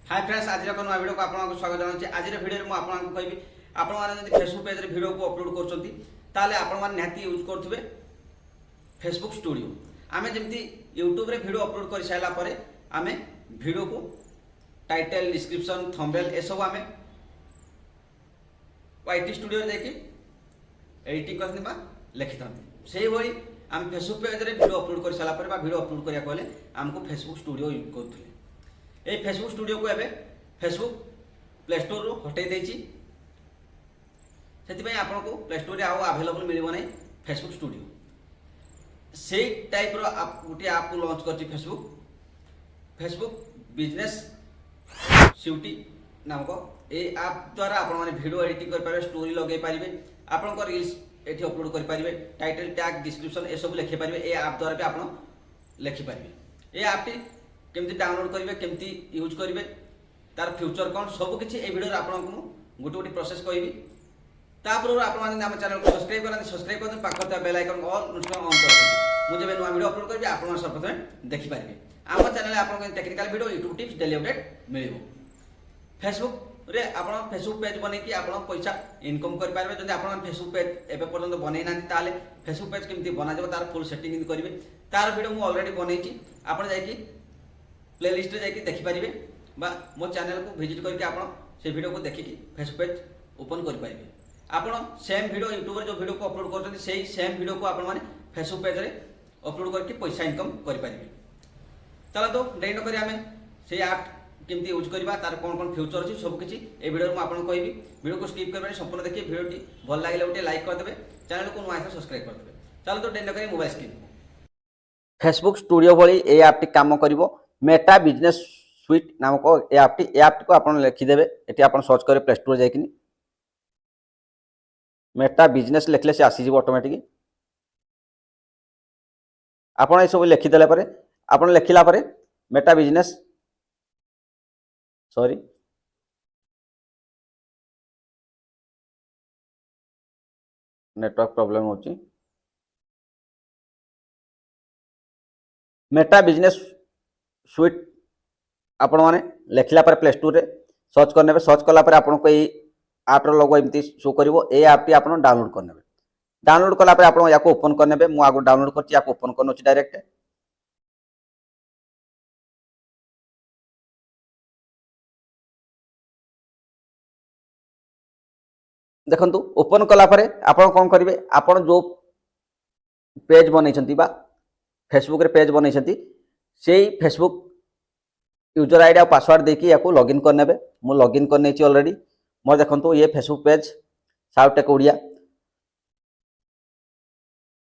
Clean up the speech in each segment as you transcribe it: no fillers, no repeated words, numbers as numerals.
Hi friends, आज एक नया वीडियो को आपको स्वागत जनाऊँ। आज वीडियो में आपको कहबी आपण मैंने फेसबुक पेज वीडियो को अपलोड कर निहाती यूज करुवे फेसबुक स्टूडियो। आम जमी यूट्यूब रे वीडियो अपलोड कर सारापर आम वीडियो को टाइटल डिस्क्रिप्शन थंबनेल ए सब आम वाईटी स्टूडियो जाकि एडिटिंग करते लिखि था से भाई आम फेसबुक पेज रे वीडियो अपलोड कर सारापर वीडियो अपलोड करें आमको फेसबुक स्टूडियो यूज करुले। ये फेसबुक स्टूडियो को एबे फेसबुक प्ले स्टोर रू हटाई देछि। सेति आपन को प्ले स्टोर रे आउ अवेलेबल मिलिबो नै फेसबुक स्टूडियो। से टाइप रो आप गोटे ऐप को लॉन्च करछि फेसबुक बिजनेस स्यूटी नामक। ए ऐप द्वारा आपण माने वीडियो एडिटिंग कर पारे, स्टोरी लगे पारिबे, आपन को रील्स एठी अपलोड कर पारिबे, टाइटल टैग डिस्क्रिप्शन ए सब लिखि पारिबे। ए ऐप द्वारा भी आपण लिखि पारिबे। ए ऐप टी केमती डाउनलोड करेंगे, केमती यूज करेंगे, तार फ्यूचर कौन सबकि ये वीडियो आपको गोटे गोटे प्रोसेस कहबी। तापर आप चैनल को सब्सक्राइब कर पाखर bell icon all notification on कर मुझे नया वीडियो अपलोड करी आप सर्वप्रथम देखिपारे। आम चैनल आपको technical video YouTube tips daily update मिल फेसबुक रे आप फेसबुक पेज बन कि आप पैसा इनकम करेंगे। जब आप फेसबुक पेज एवं पर्यटन बनई ना फेसबुक पेज केमती बनाଯିବ तार फुल सेटिंग करेंगे। तार वीडियो मुझे ऑलरेडी बनई आप प्ले लिस्ट रे जाकि देखिपारे बा मो चैनल को विजिट करके आप से वीडियो को देखिकी फेसबुक पेज ओपन कर पारे। आप सेम वीडियो यूट्यूब जो वीडियो को अपलोड करते से सेम वीडियो को आप फेसबुक पेज रे अपलोड करके पैसा इनकम करें। चलो तो डेरी नक आम से ऐप केमती यूज करवा तार कौन कौन फ्यूचर अच्छी सबकि ये वीडियो में आपको कहबी। वीडियो को स्किप करवानी संपूर्ण देखिए। वीडियो भल लगे गोटे लाइक करदे, चैनल को नुआ सब्सक्राइब करदे। चलो तो डेरी नक मोबाइल स्क्रीन फेसबुक स्टूडियो भली ए ऐप काम करिवो। मेटा बिजनेस स्वीट नामक ऐप को आप लिखिदेवे। ये आप सर्च करेंगे प्ले स्टोर जाकि मेटा बिजनेस लिखले से आसीज ऑटोमेटिक। आपड़ ये सब लिखिदेला आप लिखला Meta business sorry network problem होची। मेटा बिजनेस स्वीट आपण मैंने लिखला प्ले स्टोर रे सर्च करने। सर्च कलापर आपको ये ऐप्र लोगो एमती शो कर ऐप्टी आप डाउनलोड करने। डाउनलोड कलापर आप ओपन करने। मुझे आगे डाउनलोड कर ओपन कर डायरेक्ट। देखु ओपन कलापर आप कौन करेंगे, आप जो पेज बनई फेसबुक रे पेज बनई से फेसबुक यूजर आईडी और पासवर्ड देकी लॉगिन करने। मुझे लॉगिन करने ऑलरेडी। मोर देखो ये फेसबुक पेज साउटेक ओडिया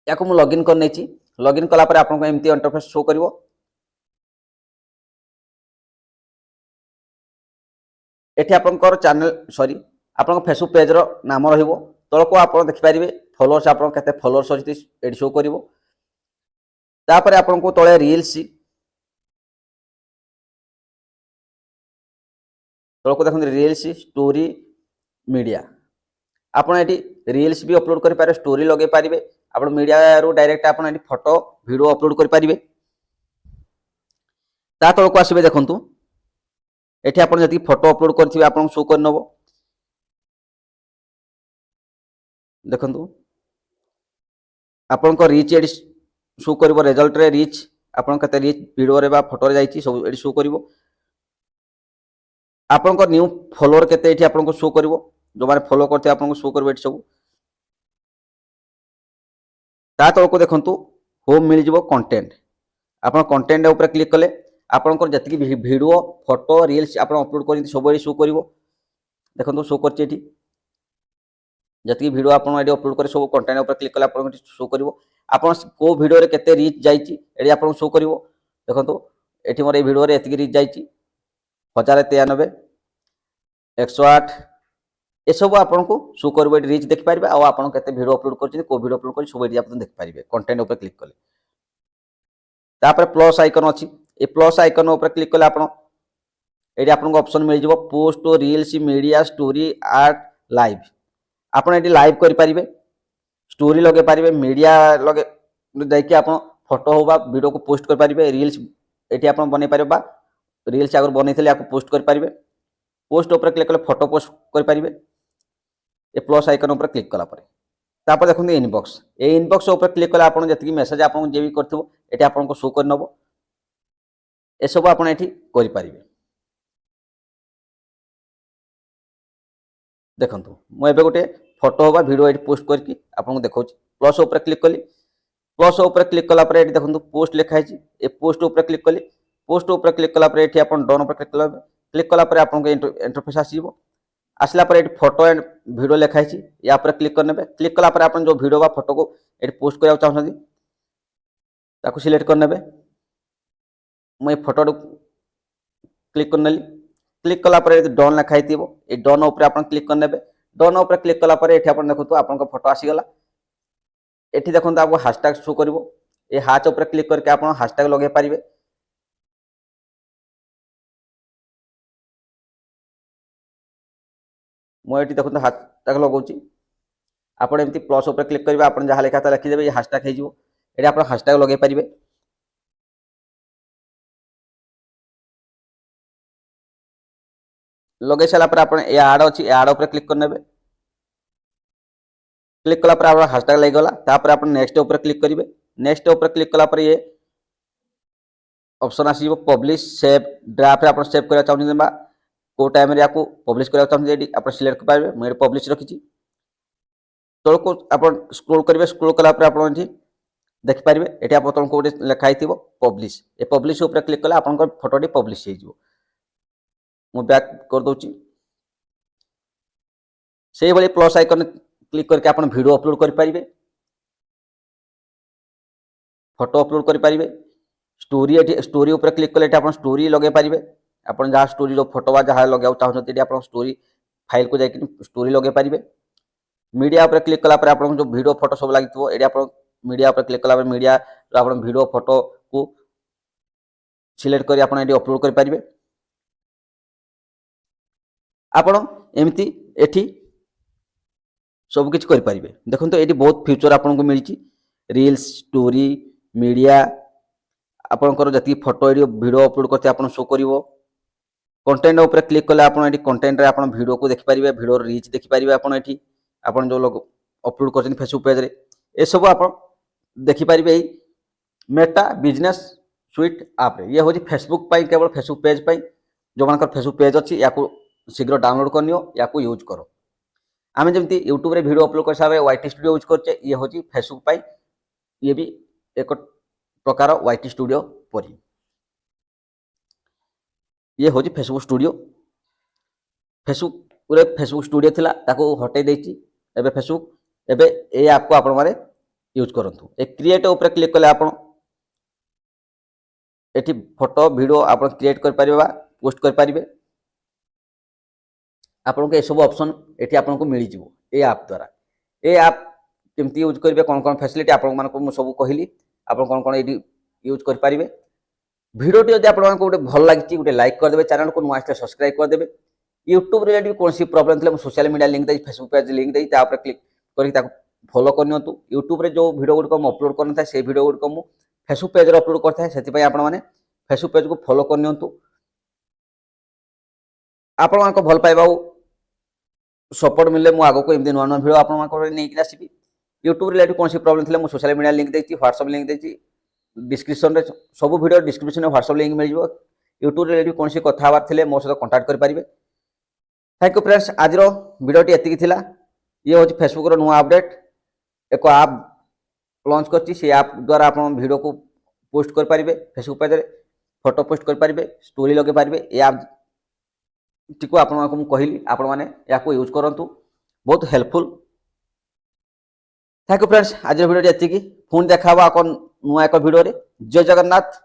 या मुझे लॉगिन करने। लॉगिन कलापर आपको एमती इंटरफेस शो कर आपंकर चैनल सॉरी आप फेसबुक पेज रो नाम रहिबो। तलको आप देखिपारे फॉलोअर्स आप केते फॉलोअर्स अच्छी ये शो कर। तापर आपको तले रील्स तलको देखते रील्स स्टोरी मीडिया आपड़ ये रील्स भी अपलोड कर पारे, स्टोरी लगे पारे। आप मीडिया रू डायरेक्ट आप फोटो वीडियो अपलोड कर पारे। ता तलको आसबे देखंतु एठी आप जति फोटो अपलोड करथिबे आपन शो कर नबो। देखंतु आपन को रीच एडी शो करबो। रिजल्ट रे रीच आपन कते रीच वीडियो रे बा फोटो रे जाईची सब एडी शो करबो। आपन को न्यू फॉलोअर केते एठी आपन को शो करबो। जो माने फॉलो करते आपन को शो करबो एठी सब। ता तलको देखंतु होम मिल जिवो कंटेंट। आपन कंटेंट ऊपर क्लिक कले आपन को जति वीडियो फोटो रील्स आपन अपलोड कर सब एडी शो करबो। देखंतु शो करची एठी जति वीडियो आपन एडी अपलोड करे सब कंटेंट ऊपर क्लिक कले आपन शो करबो। आपन को वीडियो रे केते रीच जाईची एडी आपन शो करबो। देखंतु एठी मोर ए वीडियो रे एतिकी रीच जाईची 1093 108 ये सब आपन को शो करबो। एडी रीच देख पारिबे आ आपन केते वीडियो अपलोड करछि को वीडियो अपलोड करछि सब एडी आपन देख पारिबे कंटेंट ऊपर क्लिक कले। तापर प्लस आइकन अछि ए प्लस आइकन ऊपर क्लिक कले आपन एडी आपन को ऑप्शन मिल जिवो post reels media story art live. आपन एडी लाइव करि पारिबे, स्टोरी लगे पारिबे, मीडिया लगे जाकि आप फोटो हो वीडियो को पोस्ट कर पारिबे, रील्स एटी आप बनै पारिबे ରିଲ୍ସ ଆଗରୁ ବନେଇଥିଲେ ୟାକୁ ପୋଷ୍ଟ କରିପାରିବେ। ପୋଷ୍ଟ ଉପରେ କ୍ଲିକ୍ କଲେ ଫଟୋ ପୋଷ୍ଟ କରିପାରିବେ ଏ ପ୍ଲସ୍ ଆଇକନ୍ ଉପରେ କ୍ଲିକ୍ କଲା ପରେ। ତାପରେ ଦେଖନ୍ତୁ ଇନବକ୍ସ, এই ইনবক্স ଉପରେ କ୍ଲିକ୍ କଲେ ଆପଣ ଯେତିକି ମେସେଜ ଆପଣଙ୍କୁ ଯିଏ ବି କରିଥିବ ଏଠି ଆପଣଙ୍କୁ ଶୋ କରିନେବ। ଏସବୁ ଆପଣ ଏଠି କରିପାରିବେ। ଦେଖନ୍ତୁ ମୁଁ ଏବେ ଗୋଟେ ଫଟୋ ବା ভিডিও ଏଠି ପୋଷ୍ଟ କରିକି ଆପଣଙ୍କୁ ଦେଖାଉଛି। ପ୍ଲସ୍ ଉପରେ କ୍ଲିକ୍ କଲି, ପ୍ଲସ୍ ଉପରେ କ୍ଲିକ୍ କଲା ପରେ ଏଠି ଦେଖନ୍ତୁ ପୋଷ୍ଟ ଲେଖା ହେଇଛି, ଏ ପୋଷ୍ଟ ଉପରେ କ୍ଲିକ୍ କଲି। ପୋଷ୍ଟ ଉପରେ କ୍ଲିକ୍ କଲା ପରେ ଏଠି ଆପଣ ଡନ୍ ଉପରେ କ୍ଲିକ୍ କଲା ପରେ ଆପଣଙ୍କୁ ଇଣ୍ଟରଫେସ୍ ଆସିଯିବ। ଆସିଲା ପରେ ଏଠି ଫଟୋ ଆଣ୍ଡ ভিডিও ଲେଖା ହେଇଛି, ୟା ଉପରେ କ୍ଲିକ୍ କରିନେବେ। କ୍ଲିକ୍ କଲା ପରେ ଆପଣ ଯେଉଁ ଭିଡ଼ିଓ ବା ଫଟୋକୁ ଏଠି ପୋଷ୍ଟ କରିବାକୁ ଚାହୁଁଛନ୍ତି ତାକୁ ସିଲେକ୍ଟ କରିନେବେ। ମୁଁ ଏ ଫଟୋ କ୍ଲିକ୍ କରିନେଲି। କ୍ଲିକ୍ କଲା ପରେ ଡନ୍ ଲେଖା ହେଇଥିବ, ଏ ଡନ୍ ଉପରେ ଆପଣ କ୍ଲିକ୍ କରିନେବେ। ଡନ୍ ଉପରେ କ୍ଲିକ୍ କଲା ପରେ ଏଠି ଆପଣ ଦେଖନ୍ତୁ ଆପଣଙ୍କ ଫଟୋ ଆସିଗଲା। ଏଠି ଦେଖନ୍ତୁ ଆପଣଙ୍କୁ ହାଶଟ୍ୟାଗ ଶୋ କରିବ, ଏ ହାଚ୍ ଉପରେ କ୍ଲିକ୍ କରିକି ଆପଣ ହାଶଟ୍ୟାଗ ଲଗାଇ ପାରିବେ। ମୁଁ ଏଠି ଦେଖନ୍ତୁ ହାଶଟ୍ୟାଗ ଲଗାଉଛି। ଆପଣ ଏମିତି ପ୍ଲସ୍ ଉପରେ କ୍ଲିକ୍ କରିବେ, ଆପଣ ଯାହା ଲେଖା ତା ଲେଖିଦେବେ, ଏ ହାଶଟ୍ୟାଗ ହେଇଯିବ। ଏଠି ଆପଣ ହାଶଟ୍ୟାଗ ଲଗାଇ ପାରିବେ। ଲଗାଇ ସାରିଲା ପରେ ଆପଣ ଏ ଆଡ଼ ଅଛି, ଏ ଆଡ଼ ଉପରେ କ୍ଲିକ୍ କରିନେବେ। କ୍ଲିକ୍ କଲା ପରେ ଆପଣ ହାଶଟ୍ୟାଗ ଲାଗିଗଲା। ତାପରେ ଆପଣ ନେକ୍ସଟ ଉପରେ କ୍ଲିକ୍ କରିବେ। ନେକ୍ସଟ ଉପରେ କ୍ଲିକ୍ କଲା ପରେ ये ଅପସନ୍ ଆସିଯିବ ପବ୍ଲିଶ ସେଭ୍ ଡ୍ରାଫ୍ଟରେ ଆପଣ ସେଭ୍ କରିବାକୁ ଚାହୁଁଛନ୍ତି ବା କେଉଁ ଟାଇମ୍ରେ ୟାକୁ ପବ୍ଲିଶ କରିବାକୁ ଚାହୁଁଛନ୍ତି ଏଠି ଆପଣ ସିଲେକ୍ଟ କରିପାରିବେ। ମୁଁ ଏଠି ପବ୍ଲିଶ ରଖିଛି। ତଳକୁ ଆପଣ ସ୍କ୍ରୋଲ୍ କରିବେ, ସ୍କ୍ରୋଲ୍ କଲା ପରେ ଆପଣ ଏଠି ଦେଖିପାରିବେ ଏଠି ଆପଣ ତଳକୁ ଗୋଟେ ଲେଖା ହେଇଥିବ ପବ୍ଲିଶ, ଏ ପବ୍ଲିଶ ଉପରେ କ୍ଲିକ୍ କଲେ ଆପଣଙ୍କ ଫଟୋଟି ପବ୍ଲିଶ ହେଇଯିବ। ମୁଁ ବ୍ୟାକ୍ କରିଦେଉଛି। ସେଇଭଳି ପ୍ଲସ୍ ଆଇକନ୍ କ୍ଲିକ୍ କରିକି ଆପଣ ଭିଡ଼ିଓ ଅପଲୋଡ଼ କରିପାରିବେ, ଫଟୋ ଅପଲୋଡ଼ କରିପାରିବେ। ଷ୍ଟୋरी ଏଠି ଷ୍ଟୋरी ଉପରେ କ୍लिକ୍ କଲେ ଏଠି ଆପଣ ଷ୍ଟୋरी ଲଗାଇ ପାରିବେ। ଆପଣ ଯାହା ଷ୍ଟୋରୀର ଫଟୋ ବା ଯାହା ଲଗାଇବାକୁ ଚାହୁଁଛନ୍ତି ଏଠି ଆପଣ ଷ୍ଟୋରୀ ଫାଇଲକୁ ଯାଇକି ଷ୍ଟୋରୀ ଲଗାଇ ପାରିବେ। ମିଡ଼ିଆ ଉପରେ କ୍ଲିକ୍ କଲା ପରେ ଆପଣଙ୍କ ଯେଉଁ ଭିଡ଼ିଓ ଫଟୋ ସବୁ ଲାଗିଥିବ ଏଠି ଆପଣ ମିଡ଼ିଆ ଉପରେ କ୍ଲିକ୍ କଲା ପରେ ମିଡ଼ିଆର ଆପଣ ଭିଡ଼ିଓ ଫଟୋକୁ ସିଲେକ୍ଟ କରି ଆପଣ ଏଠି ଅପଲୋଡ଼ କରିପାରିବେ। ଆପଣ ଏମିତି ଏଠି ସବୁକିଛି କରିପାରିବେ। ଦେଖନ୍ତୁ ଏଠି ବହୁତ ଫିଚର ଆପଣଙ୍କୁ ମିଳିଛି, ରିଲ୍ସ, ଷ୍ଟୋରୀ, ମିଡ଼ିଆ, ଆପଣଙ୍କର ଯେତିକି ଫଟୋ ଏଠି ଭିଡ଼ିଓ ଅପଲୋଡ଼ କରିଥିବେ ଆପଣ ଶୋ କରିବ। କଣ୍ଟେଣ୍ଟ ଉପରେ କ୍ଲିକ୍ କଲେ ଆପଣ ଏଠି କଣ୍ଟେଣ୍ଟରେ ଆପଣ ଭିଡ଼ିଓକୁ ଦେଖିପାରିବେ, ଭିଡ଼ିଓର ରିଚ୍ ଦେଖିପାରିବେ। ଆପଣ ଏଠି ଆପଣ ଯେଉଁ ଲୋକ ଅପଲୋଡ଼ କରିଛନ୍ତି ଫେସବୁକ୍ ପେଜ୍ରେ ଏସବୁ ଆପଣ ଦେଖିପାରିବେ ଏଇ ମେଟା ବିଜନେସ୍ ସୁଇଟ୍ ଆପ୍ରେ। ଇଏ ହେଉଛି ଫେସବୁକ୍ ପାଇଁ, କେବଳ ଫେସବୁକ୍ ପେଜ୍ ପାଇଁ। ଯେଉଁମାନଙ୍କର ଫେସବୁକ୍ ପେଜ୍ ଅଛି ୟାକୁ ଶୀଘ୍ର ଡାଉନଲୋଡ଼ କରିନିଅ, ୟାକୁ ୟୁଜ୍ କର। ଆମେ ଯେମିତି ୟୁଟ୍ୟୁବରେ ଭିଡ଼ିଓ ଅପଲୋଡ଼ କରିସାରିବା ୱାଇଟି ଷ୍ଟୁଡ଼ିଓ ୟୁଜ୍ କରୁଛେ, ଇଏ ହେଉଛି ଫେସବୁକ୍ ପାଇଁ, ଇଏ ବି ଏକ ପ୍ରକାର ୱାଇଟି ଷ୍ଟୁଡ଼ିଓ ପରି। ଇଏ ହେଉଛି ଫେସବୁକ୍ ଷ୍ଟୁଡ଼ିଓ। ଫେସବୁକ୍ରେ ଫେସବୁକ୍ ଷ୍ଟୁଡ଼ିଓ ଥିଲା, ତାକୁ ହଟେଇ ଦେଇଛି ଏବେ ଫେସବୁକ୍। ଏବେ এই ଆପ୍କୁ ଆପଣମାନେ ୟୁଜ୍ କରନ୍ତୁ। ଏ କ୍ରିଏଟ୍ ଉପରେ କ୍ଲିକ୍ କଲେ ଆପଣ ଏଠି ଫଟୋ ଭିଡ଼ିଓ ଆପଣ କ୍ରିଏଟ୍ କରିପାରିବେ ବା ପୋଷ୍ଟ କରିପାରିବେ। ଆପଣଙ୍କୁ ଏସବୁ ଅପସନ୍ ଏଠି ଆପଣଙ୍କୁ ମିଳିଯିବ এই ଆପ୍ ଦ୍ୱାରା। এই ଆପ୍ କେମିତି ୟୁଜ୍ କରିବେ, କ'ଣ କ'ଣ ଫ୍ୟାସିଲିଟି ଆପଣମାନଙ୍କୁ ମୁଁ ସବୁ କହିଲି, ଆପଣ କ'ଣ କ'ଣ ଏଠି ୟୁଜ୍ କରିପାରିବେ। ଭିଡ଼ିଓଟି ଯଦି ଆପଣଙ୍କୁ ଗୋଟେ ଭଲ ଲାଗିଛି ଗୋଟେ ଲାଇକ୍ କରିଦେବେ, ଚ୍ୟାନେଲକୁ ନୂଆ ଆସିଲେ ସବସ୍କ୍ରାଇବ୍ କରିଦେବେ। ୟୁଟ୍ୟୁବ ରିଲେଟିଭ୍ କୌଣସି ପ୍ରୋବ୍ଲେମ୍ ଥିଲେ ମୁଁ ସୋସିଆଲ ମିଡ଼ିଆ ଲିଙ୍କ୍ ଦେଇଛି, ଫେସବୁକ୍ ପେଜ୍ ଲିଙ୍କ୍ ଦେଇଛି, ତା ଉପରେ କ୍ଲିକ୍ କରିକି ତାକୁ ଫଲୋ କରିନିଅନ୍ତୁ। ୟୁଟ୍ୟୁବରେ ଯେଉଁ ଭିଡ଼ିଓ ଗୁଡ଼ିକ ମୁଁ ଅପଲୋଡ଼ କରିନଥାଏ ସେଇ ଭିଡ଼ିଓ ଗୁଡ଼ିକ ମୁଁ ଫେସବୁକ୍ ପେଜ୍ରେ ଅପଲୋଡ଼ କରିଥାଏ, ସେଥିପାଇଁ ଆପଣମାନେ ଫେସବୁକ୍ ପେଜ୍କୁ ଫଲୋ କରିନିଅନ୍ତୁ। ଆପଣମାନଙ୍କ ଭଲ ପାଇବା ଆଉ ସପୋର୍ଟ ମିଳିଲେ ମୁଁ ଆଗକୁ ଏମିତି ନୂଆ ନୂଆ ଭିଡ଼ିଓ ଆପଣମାନଙ୍କ ନେଇକି ଆସିବି। ୟୁଟ୍ୟୁବ ରିଲେଟିଭ୍ କୌଣସି ପ୍ରୋବ୍ଲେମ୍ ଥିଲେ ମୁଁ ସୋସିଆଲ ମିଡ଼ିଆ ଲିଙ୍କ୍ ଦେଇଛି, ହ୍ୱାଟ୍ସଆପ୍ ଲିଙ୍କ୍ ଦେଇଛି ଡିସ୍କ୍ରିପ୍ସନରେ, ସବୁ ଭିଡ଼ିଓ ଡିସ୍କ୍ରିପ୍ସନରେ ହ୍ୱାଟ୍ସଆପ୍ ଲିଙ୍କ୍ ମିଳିଯିବ। ୟୁଟ୍ୟୁବ ରିଲେଟିଭ୍ କୌଣସି କଥା ହେବାର ଥିଲେ ମୋ ସହିତ କଣ୍ଟାକ୍ଟ କରିପାରିବେ। थैंक यू फ्रेंड्स, आजर भिडियोटी एतिकी थिला। ये हूँ फेसबुक नुआ अपडेट, एक आप लॉन्च करछि, से आप द्वारा आप वीडियो को पोस्ट कर पारिबे, फेसबुक पेज रे फोटो पोस्ट कर पारिबे, स्टोरी लगे पारिबे। ये आप टिको आपको मुझे कहली, आपण मैंने या यूज करंतु, बहुत हेल्पफुल। थैंक यू फ्रेंड्स, आज भिडियोटी एतिकी। पुणी देखा नुआ एक भिडियो रे। जय जगन्नाथ।